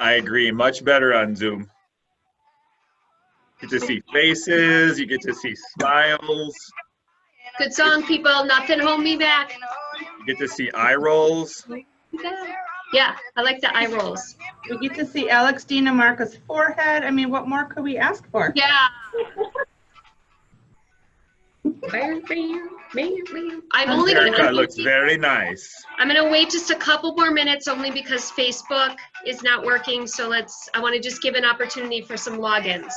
I agree. Much better on Zoom. You get to see faces. You get to see smiles. Good song, people. Nothing hold me back. You get to see eye rolls. Yeah, I like the eye rolls. We get to see Alex Dinamarca's forehead. I mean, what more could we ask for? Yeah. I'm only Haircut gonna looks very nice. I'm gonna wait just a couple more minutes only because Facebook is not working. So I want to just give an opportunity for some logins.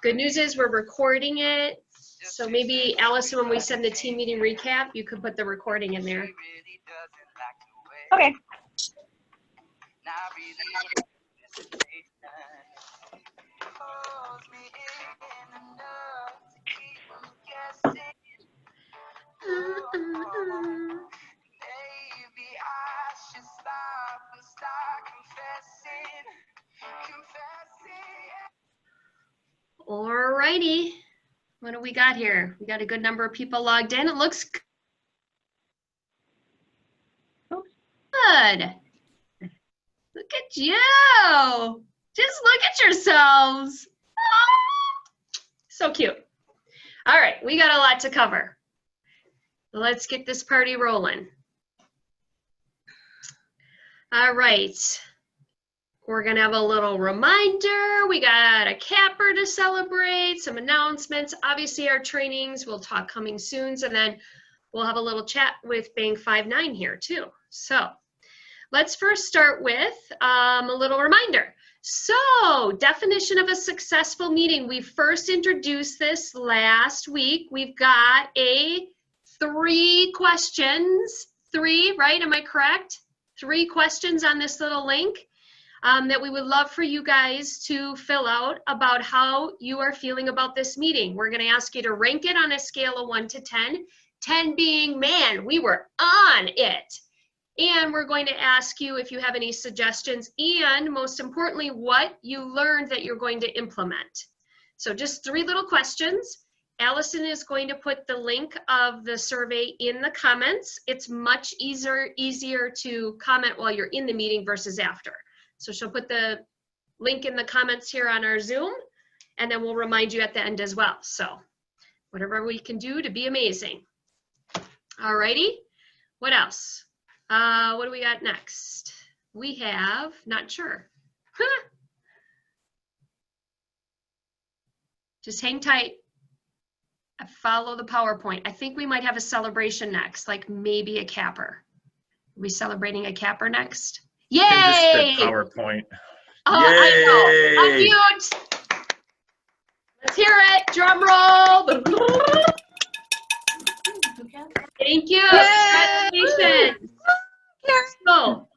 Good news is we're recording it. So maybe Allison, when we send the team meeting recap, you could put the recording in there. Okay. Alrighty, what do we got here? We got a good number of people logged in. It looks good. Look at you. Just look at yourselves. Oh, so cute. All right, we got a lot to cover. Let's get this party rolling. All right. We're gonna have a little reminder. We got a capper to celebrate, some announcements. Obviously our trainings, we'll talk coming soon, and then we'll have a little chat with Bank 59 here too. So let's first start with a little reminder. So definition of a successful meeting. We first introduced this last week. We've got 3 questions, 3, right? Am I correct? 3 questions on this little link. That we would love for you guys to fill out about how you are feeling about this meeting. We're going to ask you to rank it on a scale of 1 to 10, 10 being, man, we were on it. And we're going to ask you if you have any suggestions and, most importantly, what you learned that you're going to implement. So just 3 little questions. Allison is going to put the link of the survey in the comments. It's much easier to comment while you're in the meeting versus after. So she'll put the link in the comments here on our Zoom, and then we'll remind you at the end as well. So whatever we can do to be amazing. All righty, what else? What do we got next? We have, not sure. Just hang tight. Follow the PowerPoint. I think we might have a celebration next, like maybe a capper. Are we celebrating a capper next? Yay! Just the PowerPoint. Oh, Yay! I know. Unmute. Let's hear it. Drum roll. Thank you. Congratulations. So,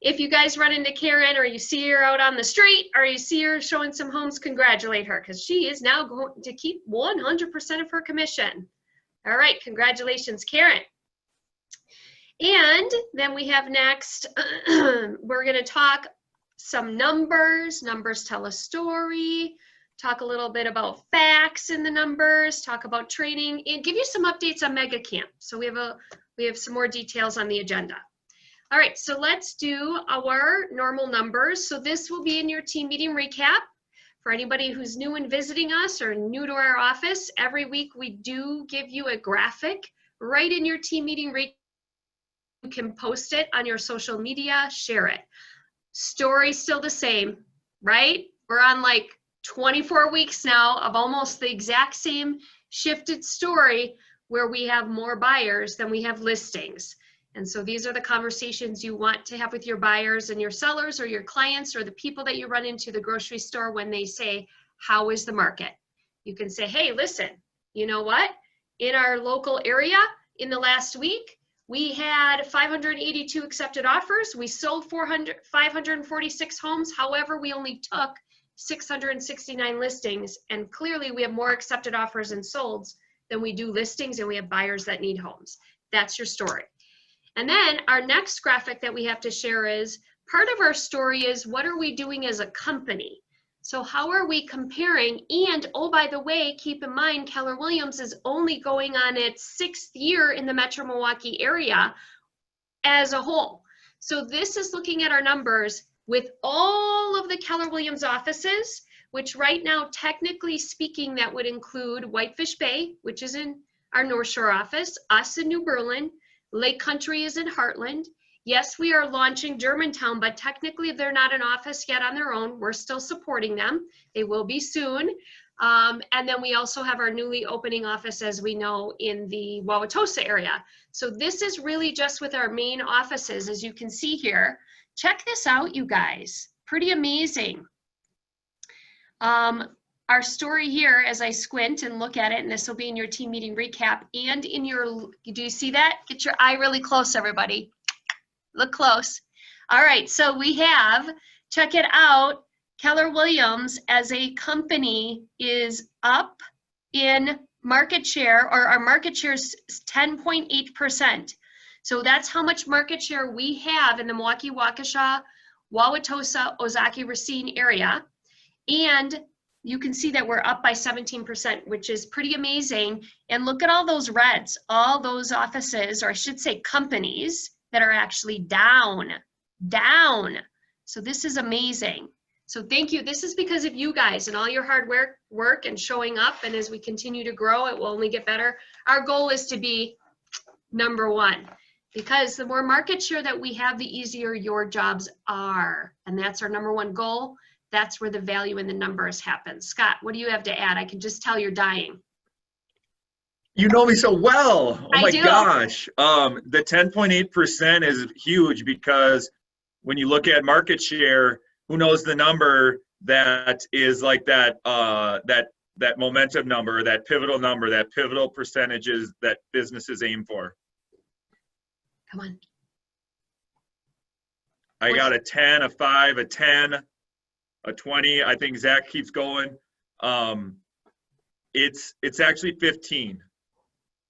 if you guys run into Karen or you see her out on the street or you see her showing some homes, congratulate her because she is now going to keep 100% of her commission. All right. Congratulations, Karen. And then we have next, we're going to talk some numbers. Numbers tell a story. Talk a little bit about facts in the numbers. Talk about training and give you some updates on Mega Camp. So we have some more details on the agenda. All right, so let's do our normal numbers. So this will be in your team meeting recap. For anybody who's new and visiting us or new to our office, every week we do give you a graphic right in your team meeting recap. You can post it on your social media, share it. Story's still the same, right? We're on like 24 weeks now of almost the exact same shifted story where we have more buyers than we have listings. And so these are the conversations you want to have with your buyers and your sellers or your clients or the people that you run into the grocery store when they say, how is the market? You can say, hey, listen, you know what? In our local area in the last week, we had 582 accepted offers. We sold 546 homes. However, we only took 669 listings. And clearly we have more accepted offers and solds than we do listings, and we have buyers that need homes. That's your story. And then our next graphic that we have to share is part of our story is what are we doing as a company? So how are we comparing? And oh, by the way, keep in mind, Keller Williams is only going on its 6th year in the Metro Milwaukee area as a whole. So this is looking at our numbers with all of the Keller Williams offices, which right now, technically speaking, that would include Whitefish Bay, which is in our North Shore office, us in New Berlin, Lake Country is in Heartland. Yes, we are launching Germantown, but technically they're not an office yet on their own. We're still supporting them. They will be soon. And then we also have our newly opening office, as we know, in the Wauwatosa area. So this is really just with our main offices, as you can see here. Check this out, you guys. Pretty amazing. Our story here, as I squint and look at it, and this will be in your team meeting recap and in your, do you see that? Get your eye really close, everybody. Look close. All right, so we have, check it out, Keller Williams as a company is up in market share, or our market share is 10.8%. So that's how much market share we have in the Milwaukee, Waukesha, Wauwatosa, Ozaki, Racine area. And you can see that we're up by 17%, which is pretty amazing. And look at all those reds, all those offices, or I should say companies, that are actually down. So this is amazing. So thank you. This is because of you guys and all your hard work and showing up. And as we continue to grow, it will only get better. Our goal is to be #1, because the more market share that we have, the easier your jobs are. And that's our #1 goal. That's where the value in the numbers happens. Scott, what do you have to add? I can just tell you're dying. You know me so well. Oh my do. gosh. The 10.8% is huge, because when you look at market share, who knows the number that is like that that momentum number, that pivotal percentages that businesses aim for. Come on. I got a 10, a 5, a 10, a 20. I think Zach keeps going. It's actually 15.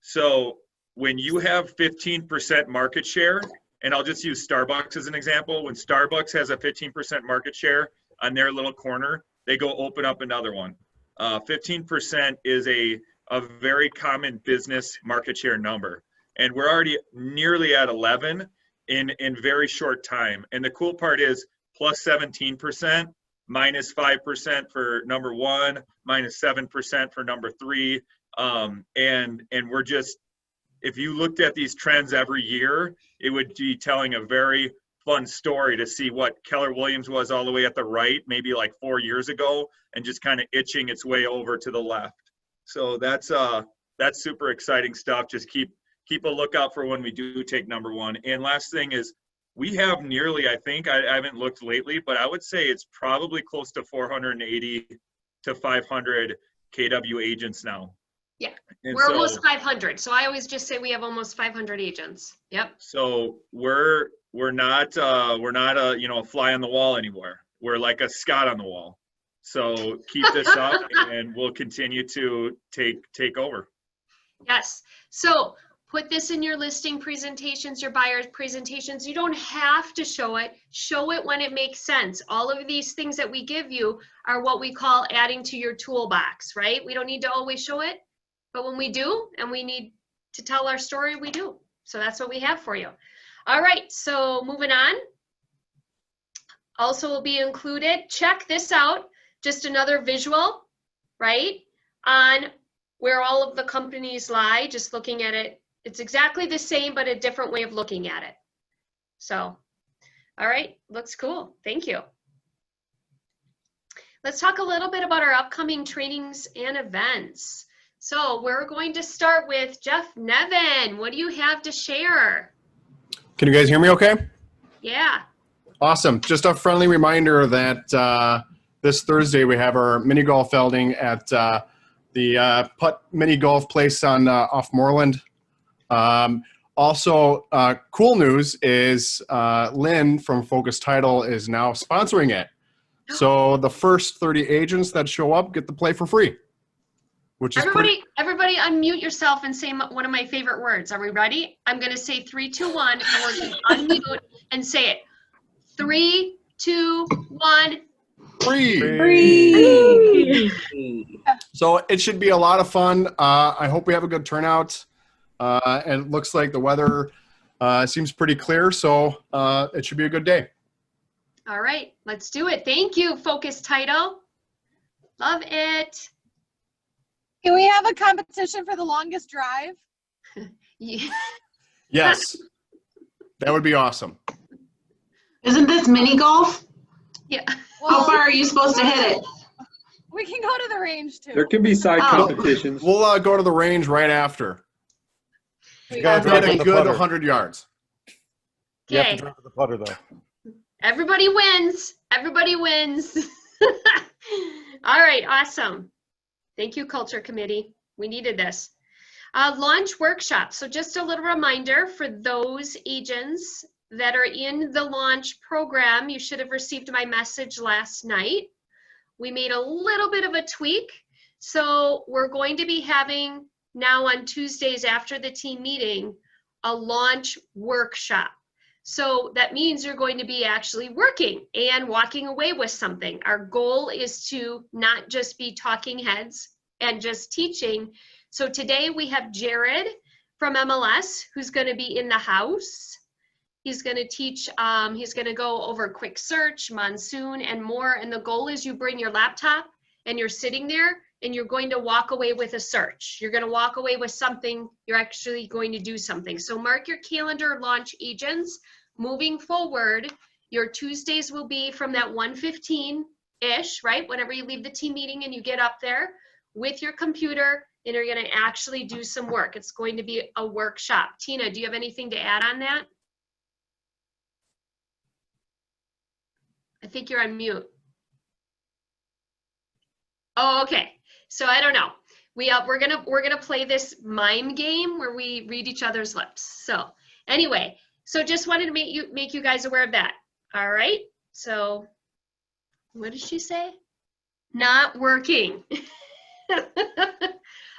So when you have 15% market share, and I'll just use Starbucks as an example. When Starbucks has a 15% market share on their little corner, they go open up another one. 15% is a very common business market share number. And we're already nearly at 11 in very short time. And the cool part is plus 17%, minus 5% for #1, minus 7% for #3. And we're just, if you looked at these trends every year, it would be telling a very fun story to see what Keller Williams was all the way at the right, maybe like 4 years ago, and just kind of itching its way over to the left. So that's super exciting stuff. Just keep a lookout for when we do take #1. And last thing is, we have nearly, I think, I haven't looked lately, but I would say it's probably close to 480 to 500 KW agents now. Yeah, and we're almost 500. So I always just say we have almost 500 agents. Yep. So we're not a fly on the wall anymore. We're like a Scott on the wall. So keep this up, and we'll continue to take over. Yes. So put this in your listing presentations, your buyer's presentations. You don't have to show it. Show it when it makes sense. All of these things that we give you are what we call adding to your toolbox, right? We don't need to always show it, but when we do and we need to tell our story, we do. So that's what we have for you. All right, so moving on. Also will be included, check this out, just another visual, right, on where all of the companies lie, just looking at it. It's exactly the same, but a different way of looking at it. So, all right, looks cool. Thank you. Let's talk a little bit about our upcoming trainings and events. So we're going to start with Jeff Nevin. What do you have to share? Can you guys hear me okay? Yeah. Awesome. Just a friendly reminder that this Thursday we have our mini golf outing at the Putt Mini Golf Place on off Moreland. Also, cool news is Lynn from Focus Title is now sponsoring it. So the first 30 agents that show up get to play for free. Which is everybody unmute yourself and say one of my favorite words. Are we ready? I'm going to say 3, 2, 1, and we're going to unmute and say it. 3, 2, 1. Free. So it should be a lot of fun. I hope we have a good turnout. And it looks like the weather It seems pretty clear, so it should be a good day. All right, let's do it. Thank you, Focus Title. Love it. Can we have a competition for the longest drive? Yeah. Yes, that would be awesome. Isn't this mini golf? Yeah. How far are you supposed to hit it? We can go to the range too. There can be side Oh. competitions. We'll go to the range right after. You gotta Hit drive a with the good putter. 100 yards. You have Okay. to drive with the putter though. Everybody wins. Everybody wins. All right, awesome. Thank you, Culture Committee. We needed this. Launch workshop. So just a little reminder for those agents that are in the launch program, you should have received my message last night. We made a little bit of a tweak. So we're going to be having now on Tuesdays after the team meeting, a launch workshop. So that means you're going to be actually working and walking away with something. Our goal is to not just be talking heads and just teaching. So today we have Jared from MLS who's going to be in the house. He's going to teach, he's going to go over quick search, monsoon, and more. And the goal is you bring your laptop and you're sitting there and you're going to walk away with a search. You're going to walk away with something. You're actually going to do something. So mark your calendar, launch agents. Moving forward, your Tuesdays will be from that 1:15-ish, right? Whenever you leave the team meeting and you get up there with your computer and you're going to actually do some work. It's going to be a workshop. Tina, do you have anything to add on that? I think you're on mute. Oh, okay. So I don't know. We're gonna play this mime game where we read each other's lips. So anyway, so just wanted to make you guys aware of that. All right. So what did she say? Not working.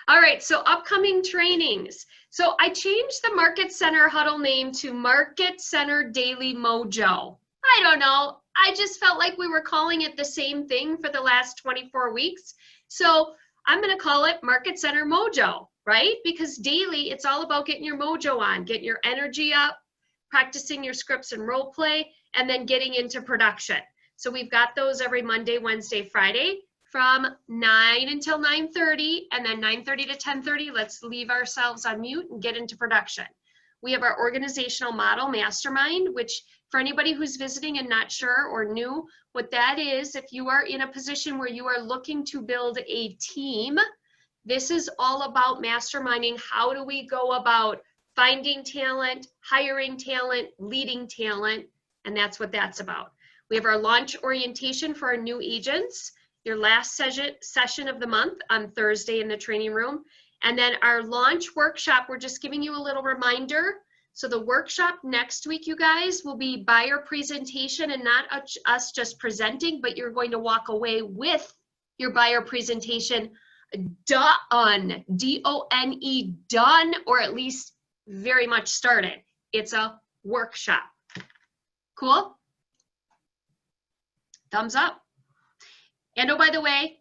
All right. So upcoming trainings. So I changed the Market Center huddle name to Market Center Daily Mojo. I don't know. I just felt like we were calling it the same thing for the last 24 weeks. So I'm going to call it Market Center Mojo, right? Because daily, it's all about getting your mojo on, getting your energy up, practicing your scripts and role play, and then getting into production. So we've got those every Monday, Wednesday, Friday from 9 until 9:30, and then 9:30 to 10:30, let's leave ourselves on mute and get into production. We have our organizational model mastermind, which for anybody who's visiting and not sure or new, what that is, if you are in a position where you are looking to build a team, this is all about masterminding. How do we go about finding talent, hiring talent, leading talent, and that's what that's about. We have our launch orientation for our new agents, your last session of the month on Thursday in the training room. And then our launch workshop, we're just giving you a little reminder. So the workshop next week, you guys, will be buyer presentation and not us just presenting, but you're going to walk away with your buyer presentation done, D-O-N-E, done, or at least very much started. It's a workshop. Cool? Thumbs up. And oh, by the way,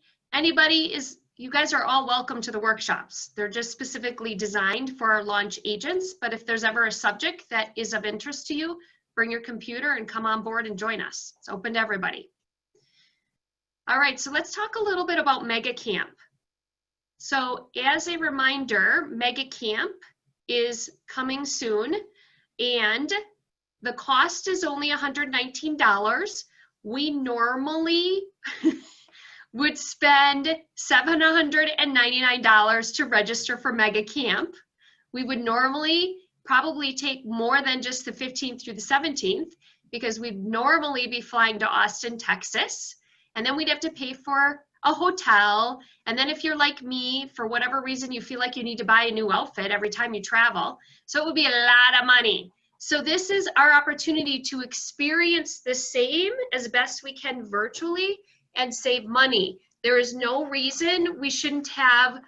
you guys are all welcome to the workshops. They're just specifically designed for our launch agents, but if there's ever a subject that is of interest to you, bring your computer and come on board and join us. It's open to everybody. All right, so let's talk a little bit about Mega Camp. So as a reminder, Mega Camp is coming soon, and the cost is only $119. We normally would spend $799 to register for Mega Camp. We would normally probably take more than just the 15th through the 17th because we'd normally be flying to Austin, Texas, and then we'd have to pay for a hotel. And then if you're like me, for whatever reason, you feel like you need to buy a new outfit every time you travel. So it would be a lot of money. So this is our opportunity to experience the same as best we can virtually and save money. There is no reason we shouldn't have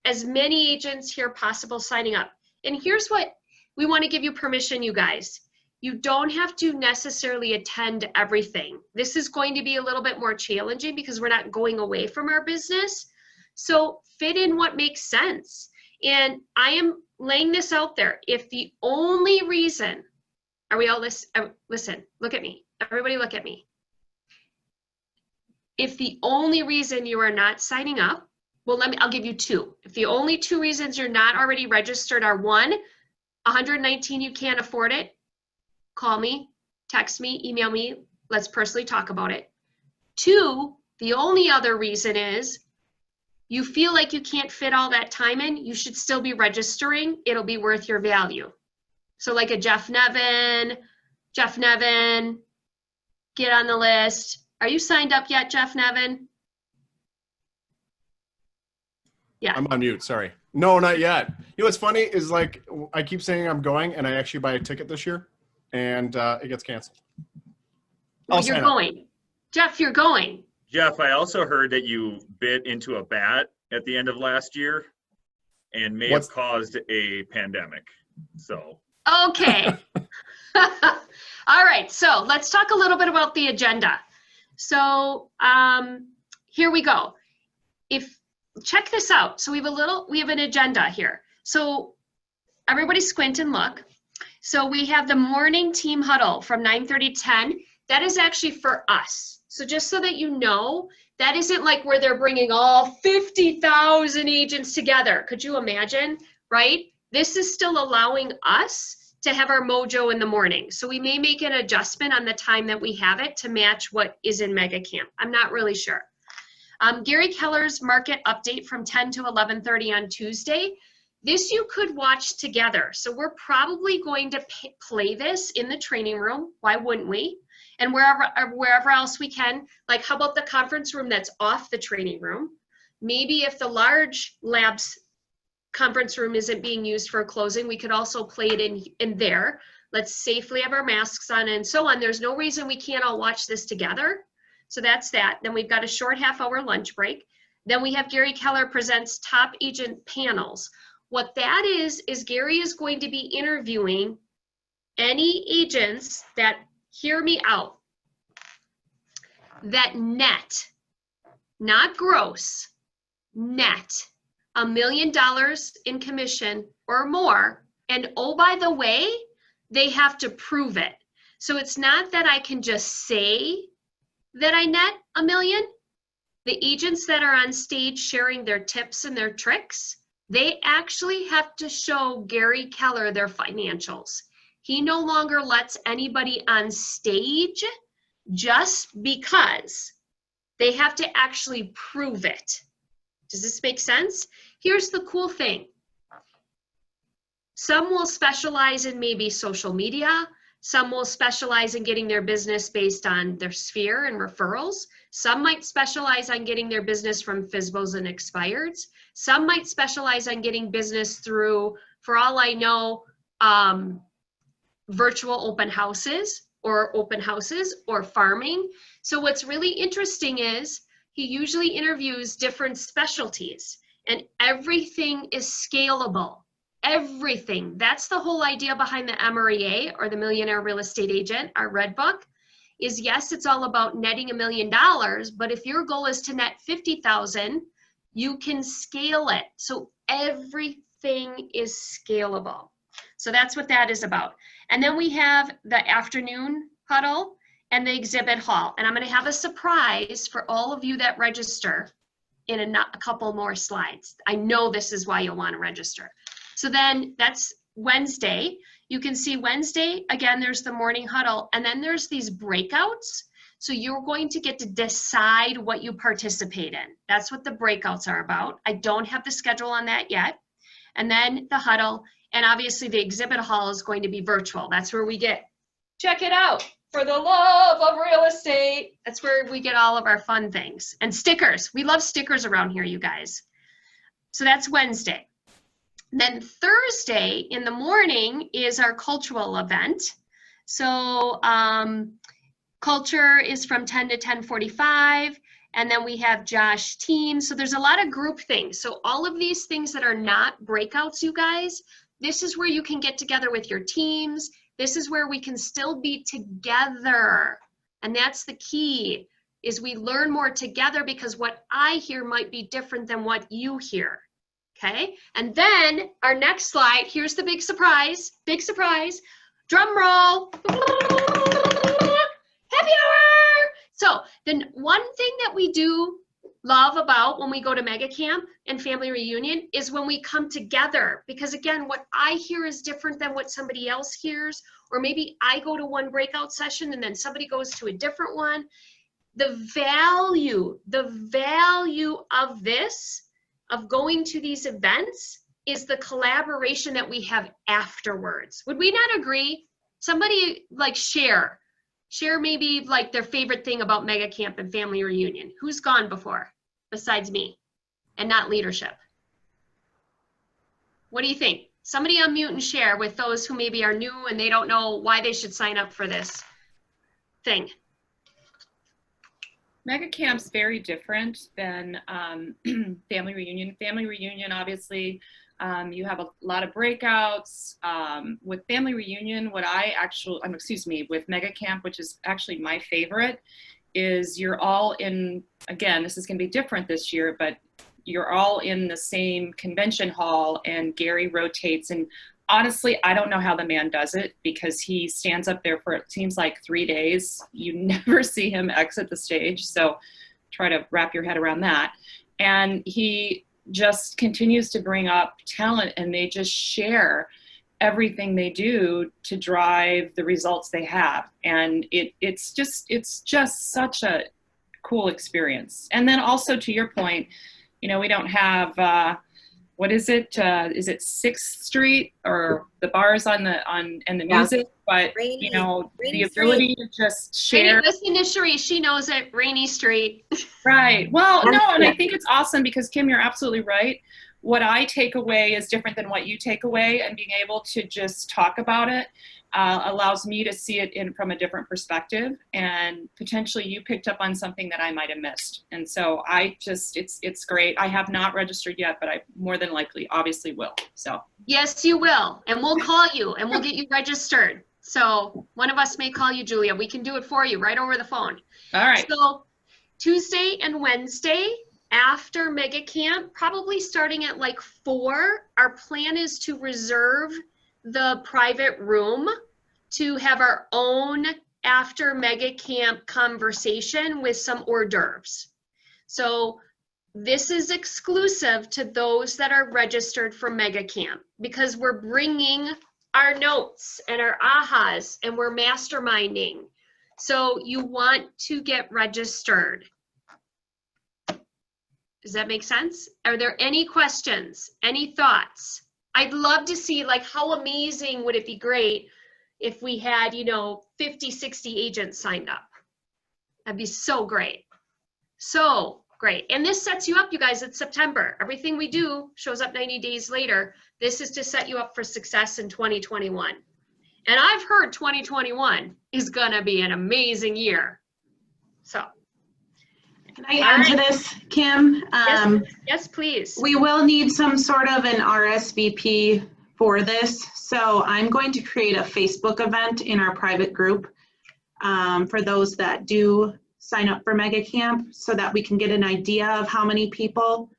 as many agents here possible signing up. And here's what we want to give you permission, you guys. You don't have to necessarily attend everything. This is going to be a little bit more challenging because we're not going away from our business. So fit in what makes sense. And I am laying this out there. If the only reason, are we all listen, look at me. Everybody look at me. If the only reason you are not signing up, well, I'll give you two. If the only two reasons you're not already registered are one, 119, you can't afford it, call me, text me, email me, let's personally talk about it. Two, the only other reason is you feel like you can't fit all that time in, you should still be registering. It'll be worth your value. So like a Jeff Nevin, get on the list. Are you signed up yet, Jeff Nevin? Yeah. I'm on mute. Sorry. No, not yet. You know what's funny is like I keep saying I'm going, and I actually buy a ticket this year, and it gets canceled. Well, I'll you're sign up. going. Jeff, you're going. Jeff, I also heard that you bit into a bat at the end of last year and may What's- have caused a pandemic. So Okay. All right. So let's talk a little bit about the agenda. So here we go. Check this out. So we have an agenda here. So everybody squint and look. So we have the morning team huddle from 9:30 to 10. That is actually for us. So just so that you know, that isn't like where they're bringing all 50,000 agents together. Could you imagine, right? This is still allowing us to have our mojo in the morning. So we may make an adjustment on the time that we have it to match what is in Mega Camp. I'm not really sure. Gary Keller's market update from 10 to 11:30 on Tuesday. This you could watch together. So we're probably going to play this in the training room. Why wouldn't we? And wherever else we can. Like, how about the conference room that's off the training room? Maybe if the large labs conference room isn't being used for closing, we could also play it in there. Let's safely have our masks on and so on. There's no reason we can't all watch this together. So that's that. Then we've got a short half-hour lunch break. Then we have Gary Keller presents top agent panels. What that is Gary is going to be interviewing any agents that, hear me out, that net, not gross, net $1 million in commission or more. And oh, by the way, they have to prove it. So it's not that I can just say that I net $1 million. The agents that are on stage sharing their tips and their tricks, they actually have to show Gary Keller their financials. He no longer lets anybody on stage just because. They have to actually prove it. Does this make sense? Here's the cool thing. Some will specialize in maybe social media. Some will specialize in getting their business based on their sphere and referrals. Some might specialize on getting their business from FSBOs and expireds. Some might specialize on getting business through, for all I know, virtual open houses or farming. So what's really interesting is he usually interviews different specialties, and everything is scalable. Everything. That's the whole idea behind the MREA, or the Millionaire Real Estate Agent, our red book, is yes, it's all about netting $1 million, but if your goal is to net 50,000, you can scale it. So everything is scalable. So that's what that is about. And then we have the afternoon huddle and the exhibit hall. And I'm going to have a surprise for all of you that register in a couple more slides. I know this is why you'll want to register. So then that's Wednesday. You can see Wednesday, again, there's the morning huddle, and then there's these breakouts. So you're going to get to decide what you participate in. That's what the breakouts are about. I don't have the schedule on that yet. And then the huddle, and obviously the exhibit hall is going to be virtual. That's where we get, check it out, for the love of real estate. That's where we get all of our fun things. And stickers. We love stickers around here, you guys. So that's Wednesday. Then Thursday in the morning is our cultural event. So culture is from 10 to 10:45. And then we have Josh team. So there's a lot of group things. So all of these things that are not breakouts, you guys, this is where you can get together with your teams. This is where we can still be together. And that's the key, is we learn more together, because what I hear might be different than what you hear. Okay, and then our next slide, here's the big surprise, drum roll. Happy hour! So then one thing that we do love about when we go to Mega Camp and family reunion is when we come together, because again, what I hear is different than what somebody else hears, or maybe I go to one breakout session and then somebody goes to a different one. The value of this, of going to these events, is the collaboration that we have afterwards. Would we not agree? Somebody like share maybe like their favorite thing about Mega Camp and family reunion. Who's gone before besides me and not leadership? What do you think? Somebody unmute and share with those who maybe are new and they don't know why they should sign up for this thing. Mega Camp's very different than family reunion. Family reunion, obviously, you have a lot of breakouts. With family reunion, with Mega Camp, which is actually my favorite, is you're all in, again, this is gonna be different this year, but you're all in the same convention hall and Gary rotates. And honestly, I don't know how the man does it, because he stands up there for, it seems like 3 days. You never see him exit the stage. So try to wrap your head around that. And he just continues to bring up talent, and they just share everything they do to drive the results they have. And it's just such a cool experience. And then also, to your point, you know, we don't have, what is it? Is it 6th Street, or the bars and the music? But you know, the ability to just share. Listen to Cherie, she knows it. Rainy Street. Right. Well, no, and I think it's awesome because, Kim, you're absolutely right. What I take away is different than what you take away, and being able to just talk about it allows me to see it from a different perspective, and potentially you picked up on something that I might have missed. And so it's great. I have not registered yet, but I more than likely obviously will. So Yes, you will. And we'll call you and we'll get you registered. So one of us may call you, Julia. We can do it for you right over the phone. all right. So Tuesday and Wednesday after Mega Camp, probably starting at like 4, our plan is to reserve the private room to have our own after Mega Camp conversation with some hors d'oeuvres. So this is exclusive to those that are registered for Mega Camp, because we're bringing our notes and our ahas and we're masterminding. So you want to get registered. Does that make sense? Are there any questions, any thoughts? I'd love to see, like, how amazing would it be great if we had, 50, 60 agents signed up. That'd be so great. So great. And this sets you up, you guys. It's September. Everything we do shows up 90 days later. This is to set you up for success in 2021. And I've heard 2021 is going to be an amazing year. So. Can I add to this, Kim? Yes, please. We will need some sort of an RSVP for this. So I'm going to create a Facebook event in our private group for those that do sign up for Mega Camp, so that we can get an idea of how many people,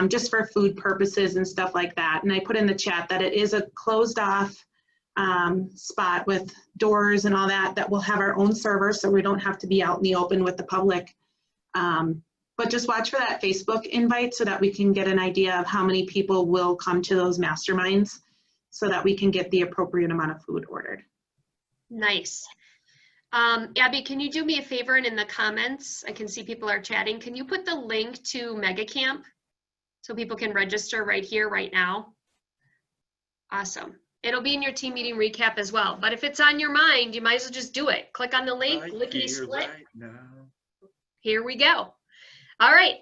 just for food purposes and stuff like that. And I put in the chat that it is a closed off spot with doors and all that, that we'll have our own server, so we don't have to be out in the open with the public. But just watch for that Facebook invite so that we can get an idea of how many people will come to those masterminds, so that we can get the appropriate amount of food ordered. Nice. Abby, can you do me a favor, and in the comments, I can see people are chatting. Can you put the link to Mega Camp so people can register right here, right now? Awesome. It'll be in your team meeting recap as well. But if it's on your mind, you might as well just do it. Click on the link, lickety split. Here we go. All right.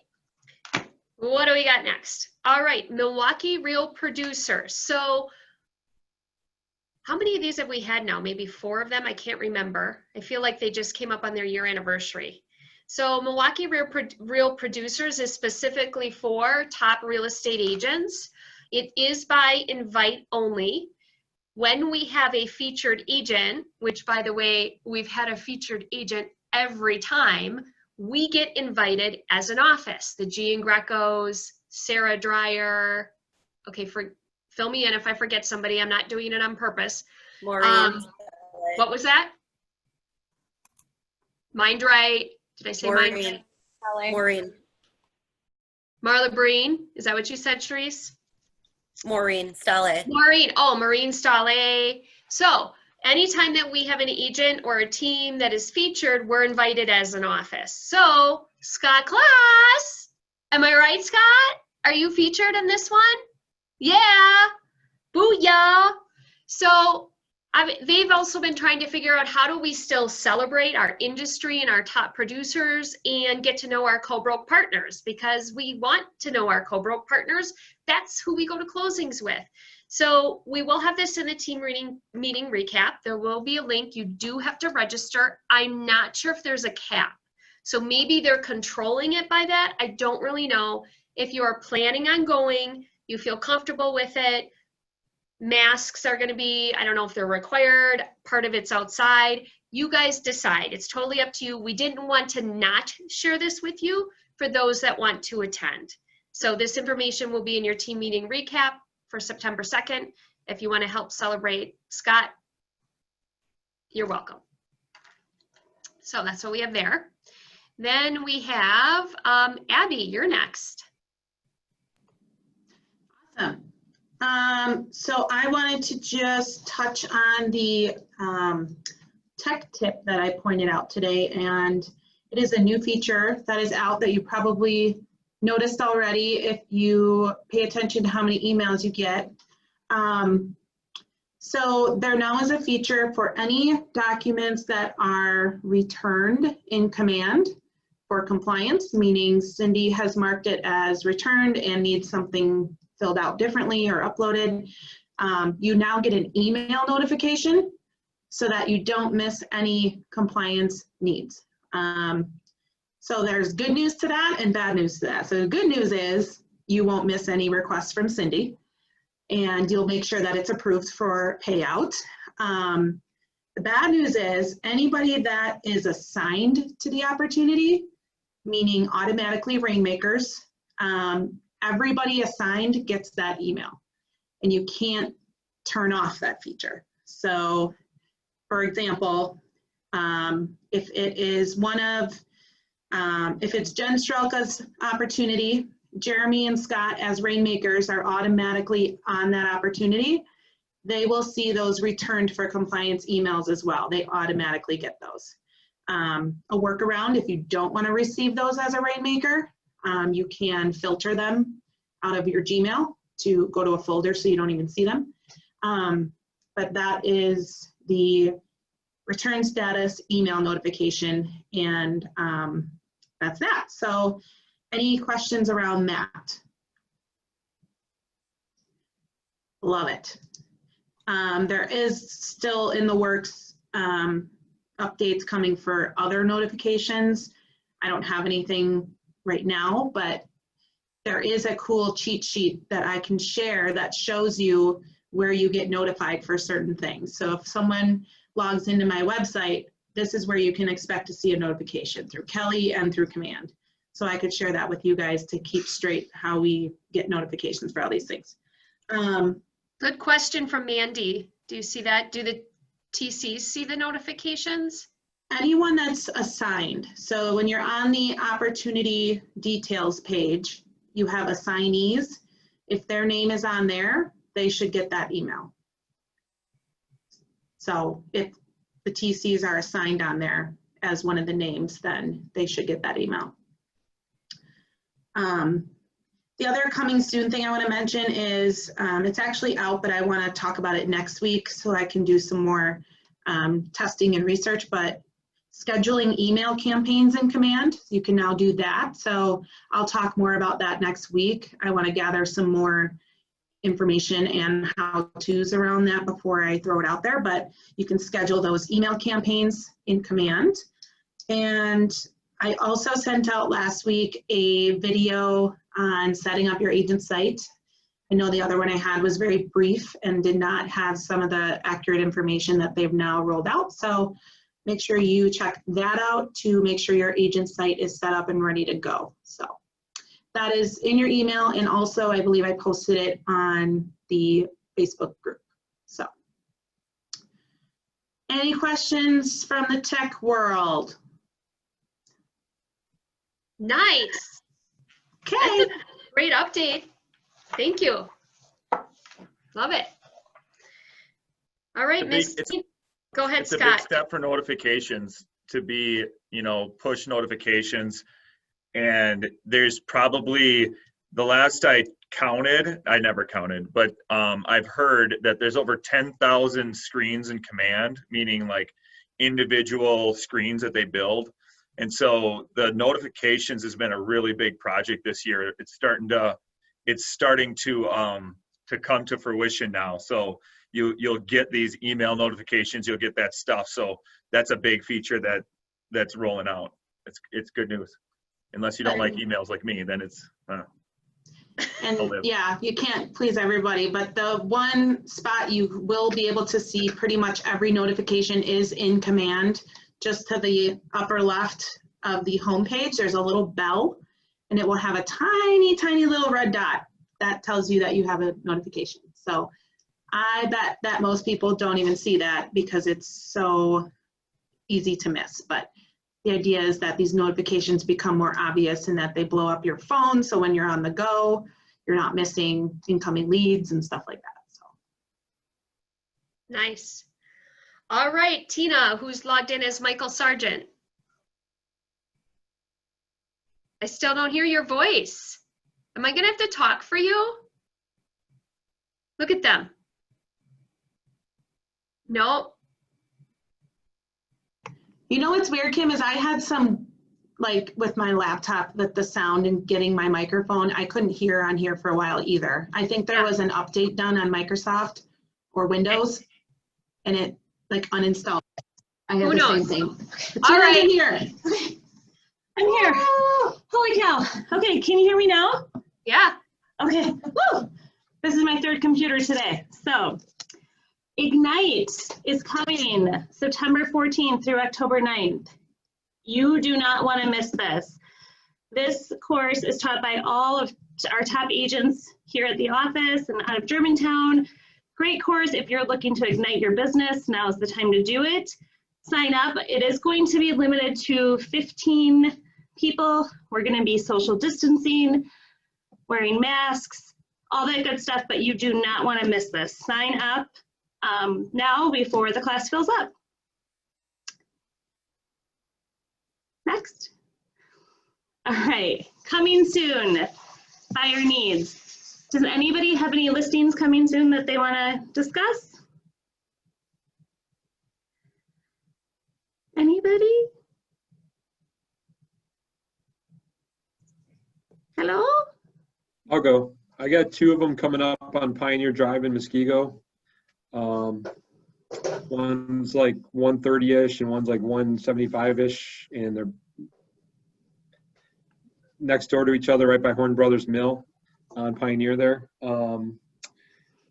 What do we got next? All right, Milwaukee Real Producers. So how many of these have we had now? Maybe 4 of them? I can't remember. I feel like they just came up on their year anniversary. So Milwaukee Real Producers is specifically for top real estate agents. It is by invite only. When we have a featured agent, which by the way, we've had a featured agent every time, we get invited as an office. The Gian Grecos, Sarah Dreyer, Okay, fill me in if I forget somebody. I'm not doing it on purpose. Maureen. What was that? Mind right. Did I say mind right? Maureen. Marla Breen. Is that what you said, Sharice? Maureen Stale. Maureen. Oh, Maureen Stale. So anytime that we have an agent or a team that is featured, we're invited as an office. So Scott Class, am I right, Scott? Are you featured in this one? Yeah. Booyah. So they've also been trying to figure out how do we still celebrate our industry and our top producers and get to know our co-broke partners, because we want to know our co-broke partners. That's who we go to closings with. So we will have this in the team meeting recap. There will be a link. You do have to register. I'm not sure if there's a cap. So maybe they're controlling it by that. I don't really know. If you are planning on going, you feel comfortable with it, masks are going to be, I don't know if they're required, part of it's outside. You guys decide. It's totally up to you. We didn't want to not share this with you for those that want to attend. So this information will be in your team meeting recap for September 2nd. If you want to help celebrate Scott, you're welcome. So that's what we have there. Then we have Abby, you're next. Awesome. So I wanted to just touch on the tech tip that I pointed out today, and it is a new feature that is out that you probably noticed already if you pay attention to how many emails you get. So there now is a feature for any documents that are returned in command for compliance, meaning Cindy has marked it as returned and needs something filled out differently or uploaded. You now get an email notification so that you don't miss any compliance needs. So there's good news to that and bad news to that. So the good news is you won't miss any requests from Cindy, and you'll make sure that it's approved for payout. The bad news is anybody that is assigned to the opportunity, meaning automatically rainmakers, everybody assigned gets that email, and you can't turn off that feature. So for example, if it is if it's Jen Strelka's opportunity, Jeremy and Scott as rainmakers are automatically on that opportunity. They will see those returned for compliance emails as well. They automatically get those. A workaround, if you don't want to receive those as a rainmaker, you can filter them out of your Gmail to go to a folder so you don't even see them. But that is the return status email notification, and that's that. So any questions around that? Love it. There is still in the works updates coming for other notifications. I don't have anything right now, but there is a cool cheat sheet that I can share that shows you where you get notified for certain things. So if someone logs into my website, this is where you can expect to see a notification through Kelly and through Command. So I could share that with you guys to keep straight how we get notifications for all these things. Good question from Mandy. Do you see that? Do the TCs see the notifications? Anyone that's assigned. So when you're on the opportunity details page, you have assignees. If their name is on there, they should get that email. So if the TCs are assigned on there as one of the names, then they should get that email. The other coming soon thing I want to mention is it's actually out, but I want to talk about it next week so I can do some more testing and research, but scheduling email campaigns in Command, you can now do that. So I'll talk more about that next week. I want to gather some more information and how-tos around that before I throw it out there, but you can schedule those email campaigns in Command. And I also sent out last week a video on setting up your agent site. I know the other one I had was very brief and did not have some of the accurate information that they've now rolled out. So make sure you check that out to make sure your agent site is set up and ready to go. So that is in your email, and also I believe I posted it on the Facebook group. So, any questions from the tech world? Nice. Okay. Great update. Thank you. Love it. All right, Miss. Go ahead, It's a big Scott. step for notifications to be, push notifications. And there's probably, the last I counted, I never counted, but I've heard that there's over 10,000 screens in Command, meaning like individual screens that they build. And so the notifications has been a really big project this year. It's starting to come to fruition now. So you'll get these email notifications, you'll get that stuff. So that's a big feature that's rolling out. It's good news. Unless you don't like emails like me, then it's And yeah, you can't please everybody, but the one spot you will be able to see pretty much every notification is in Command. Just to the upper left of the homepage, there's a little bell, and it will have a tiny, tiny little red dot that tells you that you have a notification. So I bet that most people don't even see that because it's so easy to miss. But the idea is that these notifications become more obvious and that they blow up your phone. So when you're on the go, you're not missing incoming leads and stuff like that. So. Nice. All right, Tina, who's logged in as Michael Sargent. I still don't hear your voice. Am I gonna have to talk for you? Look at them. No. You know what's weird, Kim, is I had some, like with my laptop, that the sound and getting my microphone, I couldn't hear on here for a while either. I think there was an update done on Microsoft or Windows, and it like uninstalled. I had Who the knows? same thing. All right. I'm here. I'm here. Holy cow. Okay, can you hear me now? Yeah. Okay. Woo! This is my third computer today. So, Ignite is coming September 14th through October 9th. You do not want to miss this. This course is taught by all of our top agents here at the office and out of Germantown. Great course if you're looking to ignite your business. Now is the time to do it. Sign up. It is going to be limited to 15 people. We're going to be social distancing, wearing masks, all that good stuff, but you do not want to miss this. Sign up now before the class fills up. Next. All right, coming soon, fire needs. Does anybody have any listings coming soon that they want to discuss? Anybody? Hello? I'll go. I got 2 of them coming up on Pioneer Drive in Muskego. One's like 130-ish and one's like 175-ish, and they're next door to each other right by Horn Brothers Mill on Pioneer there. And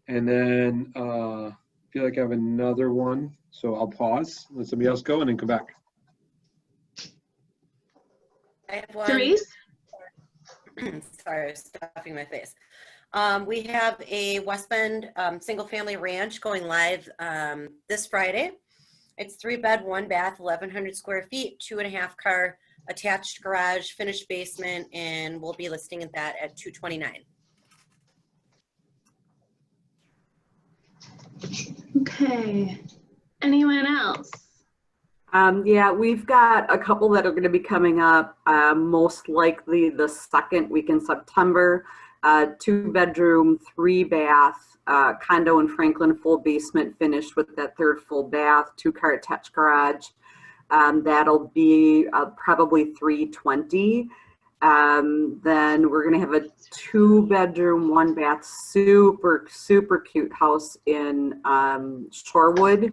then I feel like I have another one, so I'll pause, let somebody else go, and then come back. I have one. Therese? Sorry, I was stuffing my face. We have a West Bend single family ranch going live this Friday. It's 3-bed, 1-bath, 1,100 square feet, 2.5 car attached garage, finished basement, and we'll be listing that at $229,000. Okay. Anyone else? Yeah, we've got a couple that are going to be coming up, most likely the second week in September. 2-bedroom, 3-bath, condo in Franklin, full basement finished with that 3rd full bath, 2-car attached garage. That'll be probably $320,000. Then we're going to have a 2-bedroom, 1-bath, super cute house in Shorewood.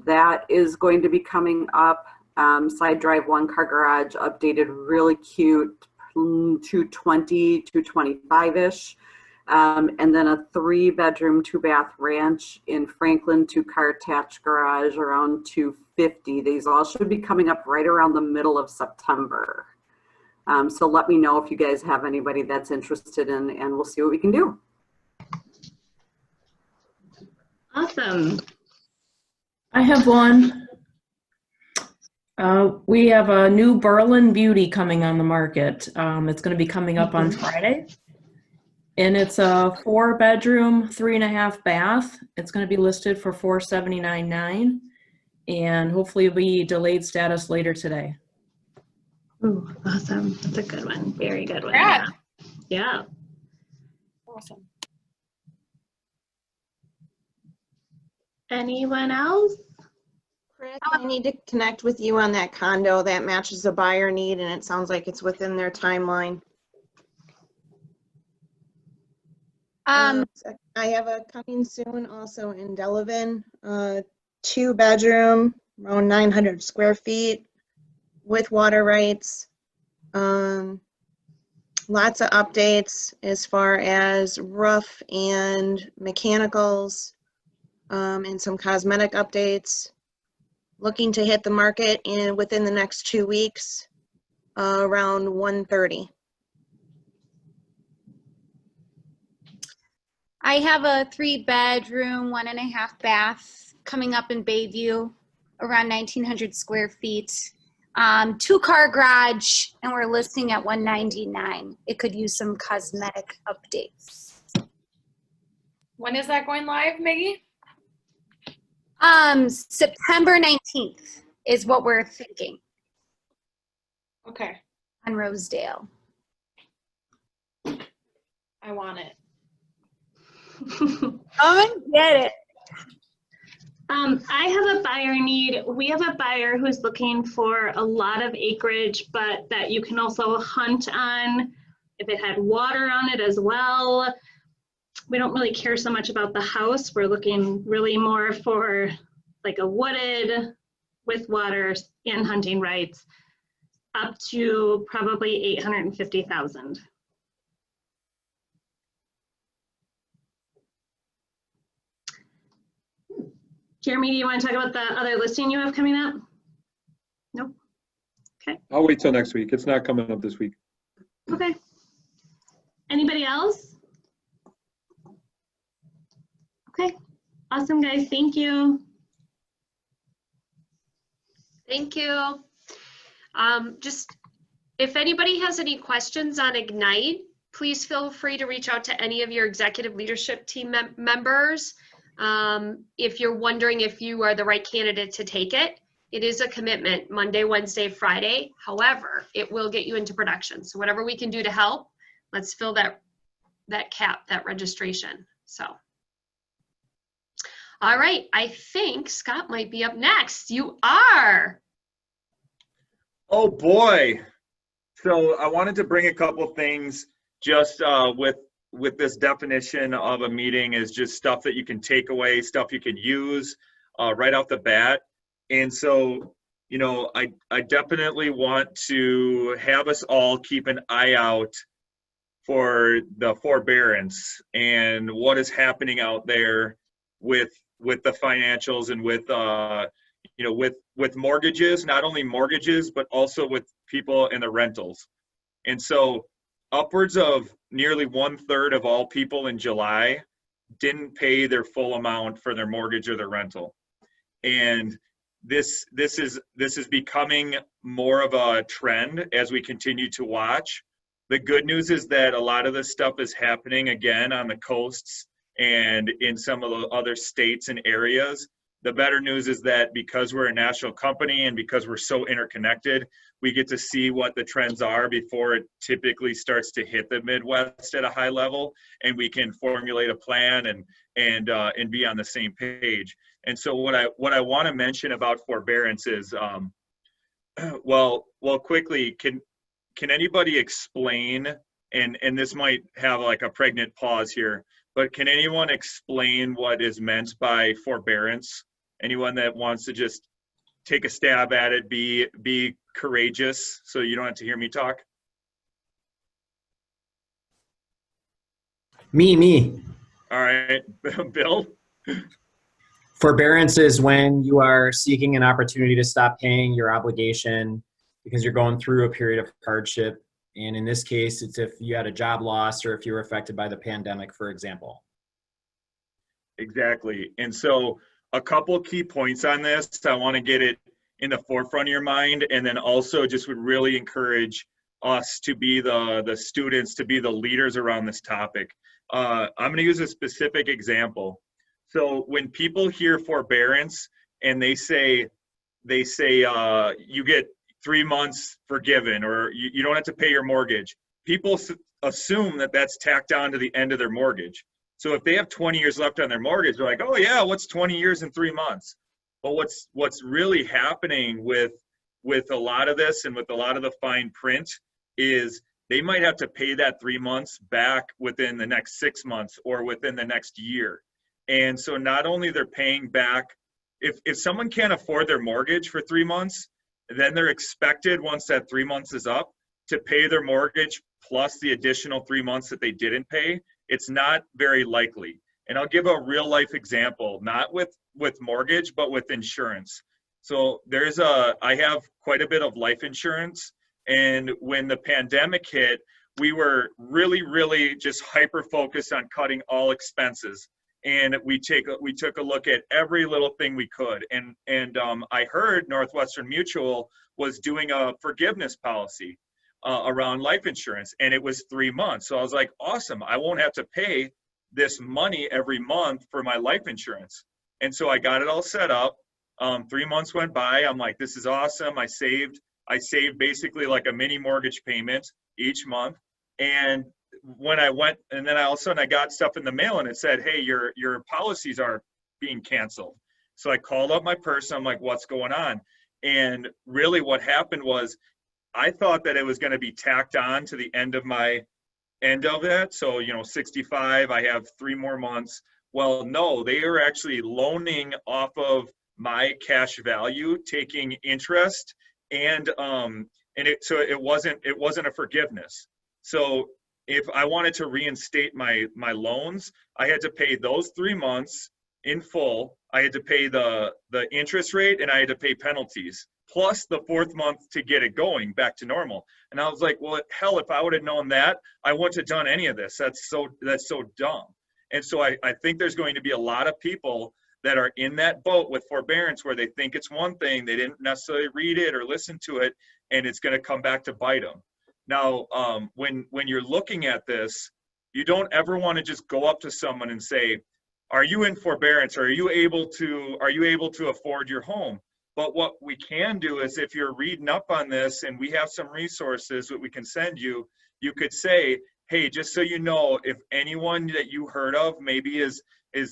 That is going to be coming up. Side drive, 1-car garage, updated, really cute, 220, 225-ish. And then a 3-bedroom, 2-bath ranch in Franklin, 2-car attached garage, around $250,000. These all should be coming up right around the middle of September. So let me know if you guys have anybody that's interested in, and we'll see what we can do. Awesome. I have one. We have a new Berlin Beauty coming on the market. It's going to be coming up on Friday. And it's a 4-bedroom, 3.5 bath. It's going to be listed for $479.9, and hopefully it'll be delayed status later today. Ooh, awesome. That's a good one. Very good one. Congrats. Yeah. Awesome. Anyone else? Chris, I need to connect with you on that condo that matches the buyer need, and it sounds like it's within their timeline. I have a coming soon also in Delavan, 2-bedroom, around 900 square feet with water rights. Lots of updates as far as roof and mechanicals, and some cosmetic updates. Looking to hit the market within the next 2 weeks, around 130. I have a 3-bedroom, 1.5 bath coming up in Bayview, around 1,900 square feet. 2-car garage, and we're listing at $199. It could use some cosmetic updates. When is that going live, Maggie? September 19th is what we're thinking. Okay. On Rosedale. I want it. Come and get it. I have a buyer need. We have a buyer who's looking for a lot of acreage, but that you can also hunt on if it had water on it as well. We don't really care so much about the house. We're looking really more for like a wooded with water and hunting rights up to probably 850,000. Jeremy, do you want to talk about the other listing you have coming up? Nope. Okay. I'll wait till next week. It's not coming up this week. Okay. Anybody else? Okay. Awesome, guys. Thank you. Thank you. Just if anybody has any questions on Ignite, please feel free to reach out to any of your executive leadership team members. If you're wondering if you are the right candidate to take it, it is a commitment Monday, Wednesday, Friday. However, it will get you into production. So whatever we can do to help, let's fill that registration. So, all right, I think Scott might be up next. You are. Oh boy. So I wanted to bring a couple things just with this definition of a meeting is just stuff that you can take away, stuff you can use right off the bat. And so, you know, I definitely want to have us all keep an eye out for the forbearance and what is happening out there with the financials and with you know, with mortgages, not only mortgages, but also with people in the rentals. And so upwards of nearly 1/3 of all people in July didn't pay their full amount for their mortgage or their rental. And this is becoming more of a trend as we continue to watch. The good news is that a lot of this stuff is happening again on the coasts and in some of the other states and areas. The better news is that because we're a national company and because we're so interconnected, we get to see what the trends are before it typically starts to hit the Midwest at a high level, and we can formulate a plan and be on the same page. And so what I want to mention about forbearance is, well, quickly, can anybody explain, and this might have like a pregnant pause here, but can anyone explain what is meant by forbearance? Anyone that wants to just take a stab at it, be courageous so you don't have to hear me talk? Me. All right, Bill? Forbearance is when you are seeking an opportunity to stop paying your obligation because you're going through a period of hardship. And in this case, it's if you had a job loss or if you were affected by the pandemic, for example. Exactly. And so a couple key points on this, I want to get it in the forefront of your mind, and then also just would really encourage us to be the students, to be the leaders around this topic. I'm going to use a specific example. So when people hear forbearance and they say you get 3 months forgiven, or you don't have to pay your mortgage, people assume that that's tacked on to the end of their mortgage. So if they have 20 years left on their mortgage, they're like, oh yeah, what's 20 years and 3 months? But what's really happening with a lot of this and with a lot of the fine print is they might have to pay that 3 months back within the next 6 months or within the next year. And so not only they're paying back, if someone can't afford their mortgage for 3 months, then they're expected, once that 3 months is up, to pay their mortgage plus the additional 3 months that they didn't pay. It's not very likely. And I'll give a real life example, not with mortgage, but with insurance. So I have quite a bit of life insurance. And when the pandemic hit, we were really just hyper focused on cutting all expenses. And we took a look at every little thing we could. And I heard Northwestern Mutual was doing a forgiveness policy around life insurance, and it was 3 months. So I was like, awesome, I won't have to pay this money every month for my life insurance. And so I got it all set up. 3 months went by. I'm like, this is awesome. I saved basically like a mini mortgage payment each month. And when I went, and then all of a sudden I got stuff in the mail and it said, hey, your policies are being canceled. So I called up my person. I'm like, what's going on? And really what happened was, I thought that it was going to be tacked on to the end of that. So, 65, I have 3 more months. Well, no, they were actually loaning off of my cash value, taking interest, and it wasn't a forgiveness. So if I wanted to reinstate my loans, I had to pay those 3 months in full. I had to pay the interest rate, and I had to pay penalties, plus the 4th month to get it going back to normal. And I was like, well, hell, if I would have known that, I wouldn't have done any of this. That's so dumb. And so I think there's going to be a lot of people that are in that boat with forbearance where they think it's one thing, they didn't necessarily read it or listen to it, and it's going to come back to bite them. Now, when you're looking at this, you don't ever want to just go up to someone and say, are you in forbearance? Are you able to afford your home? But what we can do is, if you're reading up on this and we have some resources that we can send you, you could say, hey, just so you know, if anyone that you heard of maybe is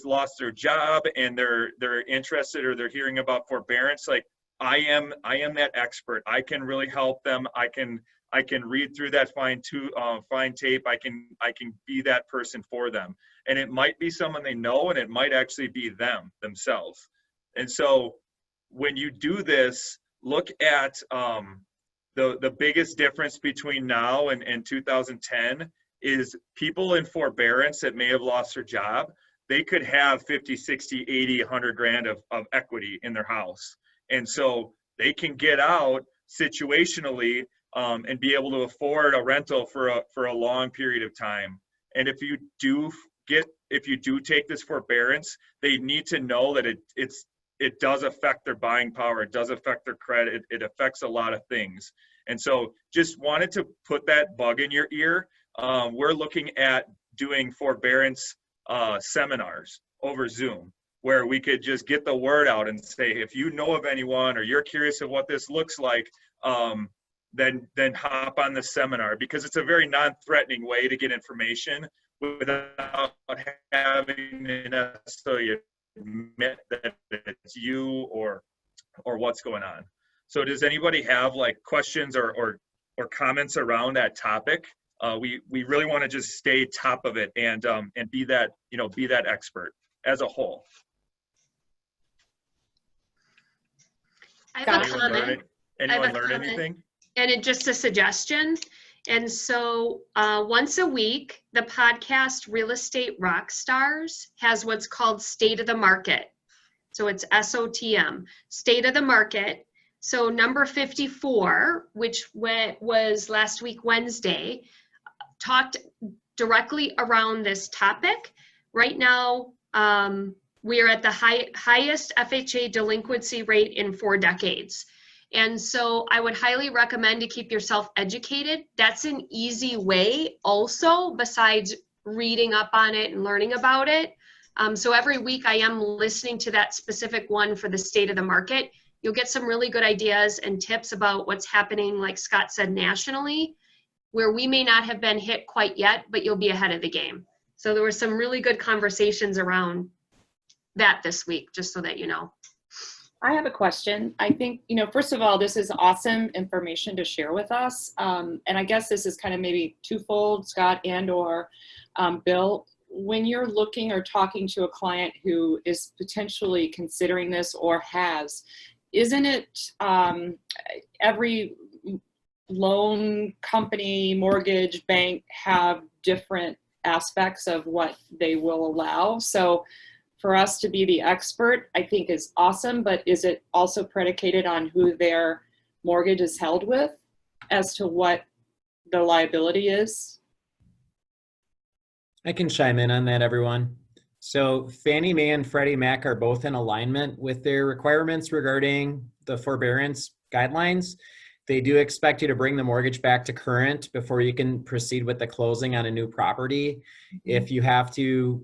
lost their job and they're interested, or they're hearing about forbearance, like I am that expert. I can really help them. I can read through that fine tape. I can be that person for them. And it might be someone they know, and it might actually be themselves. And so when you do this, look at the biggest difference between now and 2010 is people in forbearance that may have lost their job. They could have 50, 60, 80, 100 grand of equity in their house. And so they can get out situationally and be able to afford a rental for a long period of time. And if you do take this forbearance, they need to know that it does affect their buying power. It does affect their credit. It affects a lot of things. And so just wanted to put that bug in your ear. We're looking at doing forbearance seminars over Zoom, where we could just get the word out and say, if you know of anyone or you're curious of what this looks like, then hop on the seminar, because it's a very non-threatening way to get information without having to necessarily admit that it's you or what's going on. So does anybody have like questions or comments around that topic? We really want to just stay top of it and be that expert as a whole. I have a comment. Anyone learn anything? And it's just a suggestion. And so once a week, the podcast Real Estate Rock Stars has what's called State of the Market. So it's SOTM, State of the Market. So number 54, which was last week Wednesday, talked directly around this topic. Right now, we are at the highest FHA delinquency rate in 4 decades. And so I would highly recommend to keep yourself educated. That's an easy way also, besides reading up on it and learning about it. So every week I am listening to that specific one for the state of the market. You'll get some really good ideas and tips about what's happening, like Scott said, nationally, where we may not have been hit quite yet, but you'll be ahead of the game. So there were some really good conversations around that this week, just so that you know. I have a question. I think, first of all, this is awesome information to share with us. And I guess this is kind of maybe twofold, Scott and or Bill. When you're looking or talking to a client who is potentially considering this or has, isn't it every loan company, mortgage, bank have different aspects of what they will allow? So for us to be the expert, I think is awesome, but is it also predicated on who their mortgage is held with as to what the liability is? I can chime in on that, everyone. So Fannie Mae and Freddie Mac are both in alignment with their requirements regarding the forbearance guidelines. They do expect you to bring the mortgage back to current before you can proceed with the closing on a new property. If you have to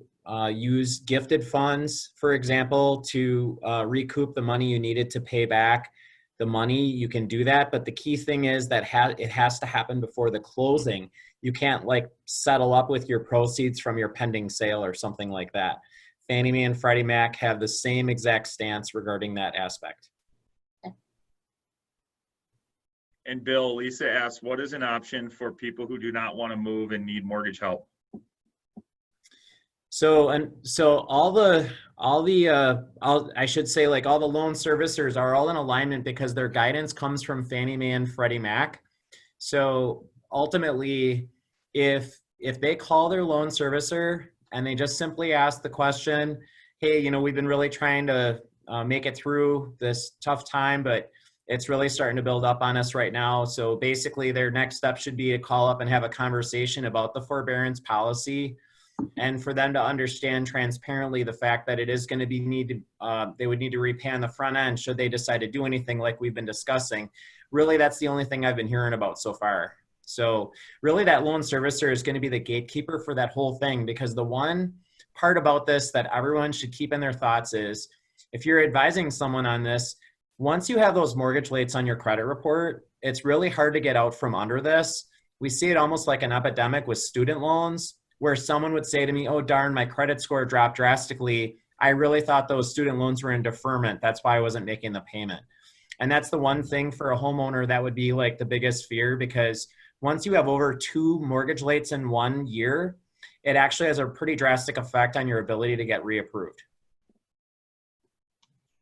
use gifted funds, for example, to recoup the money you needed to pay back the money, you can do that. But the key thing is that it has to happen before the closing. You can't settle up with your proceeds from your pending sale or something like that. Fannie Mae and Freddie Mac have the same exact stance regarding that aspect. And Bill, Lisa asked, what is an option for people who do not want to move and need mortgage help? So all the loan servicers are all in alignment because their guidance comes from Fannie Mae and Freddie Mac. So ultimately, if they call their loan servicer and they just simply ask the question, hey, we've been really trying to make it through this tough time, but it's really starting to build up on us right now. So basically their next step should be to call up and have a conversation about the forbearance policy, and for them to understand transparently the fact that it is going to be they would need to repay on the front end should they decide to do anything like we've been discussing. Really, that's the only thing I've been hearing about so far. So really that loan servicer is going to be the gatekeeper for that whole thing, because the one part about this that everyone should keep in their thoughts is, if you're advising someone on this, once you have those mortgage rates on your credit report, it's really hard to get out from under this. We see it almost like an epidemic with student loans, where someone would say to me, oh darn, my credit score dropped drastically. I really thought those student loans were in deferment. That's why I wasn't making the payment. And that's the one thing for a homeowner that would be the biggest fear, because once you have over 2 mortgage rates in 1 year, it actually has a pretty drastic effect on your ability to get reapproved.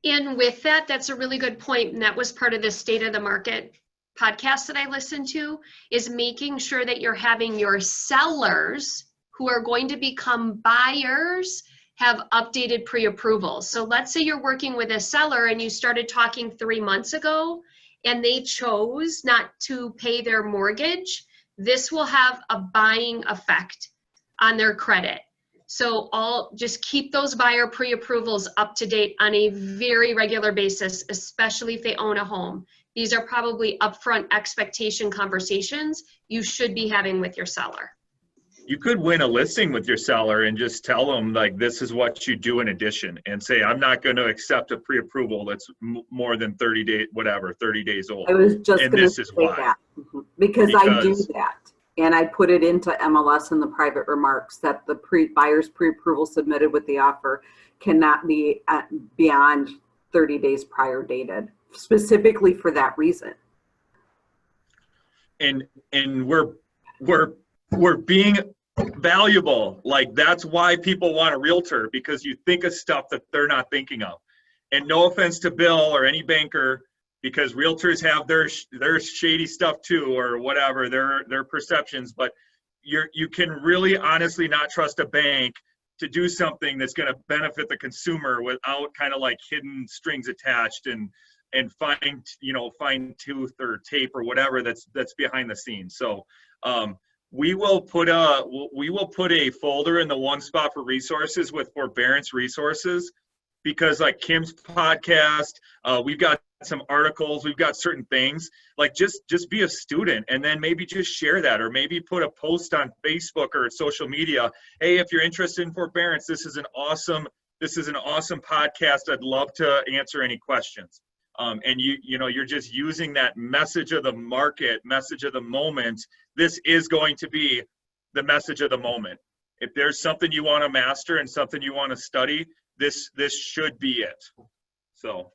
And with that, that's a really good point. And that was part of the State of the Market podcast that I listened to, is making sure that you're having your sellers who are going to become buyers have updated pre-approvals. So let's say you're working with a seller and you started talking 3 months ago and they chose not to pay their mortgage. This will have a buying effect on their credit. So just keep those buyer pre-approvals up to date on a very regular basis, especially if they own a home. These are probably upfront expectation conversations you should be having with your seller. You could win a listing with your seller and just tell them, this is what you do in addition, and say, I'm not going to accept a pre-approval that's more than 30 days old. I was just and going this to is say why. that. Because I do that. And I put it into MLS in the private remarks that the buyer's pre-approval submitted with the offer cannot be beyond 30 days prior dated, specifically for that reason. And we're being valuable. That's why people want a realtor, because you think of stuff that they're not thinking of. And no offense to Bill or any banker, because realtors have their shady stuff too, or whatever, their perceptions, but you can really honestly not trust a bank to do something that's going to benefit the consumer without kind of hidden strings attached and fine tooth or tape or whatever that's behind the scenes. So we will put a folder in the one spot for resources with forbearance resources, because like Kim's podcast, we've got some articles, we've got certain things, like just be a student, and then maybe just share that, or maybe put a post on Facebook or social media. Hey, if you're interested in forbearance, this is an awesome podcast. I'd love to answer any questions. And you're just using that message of the market, message of the moment. This is going to be the message of the moment. If there's something you want to master and something you want to study, this should be it. So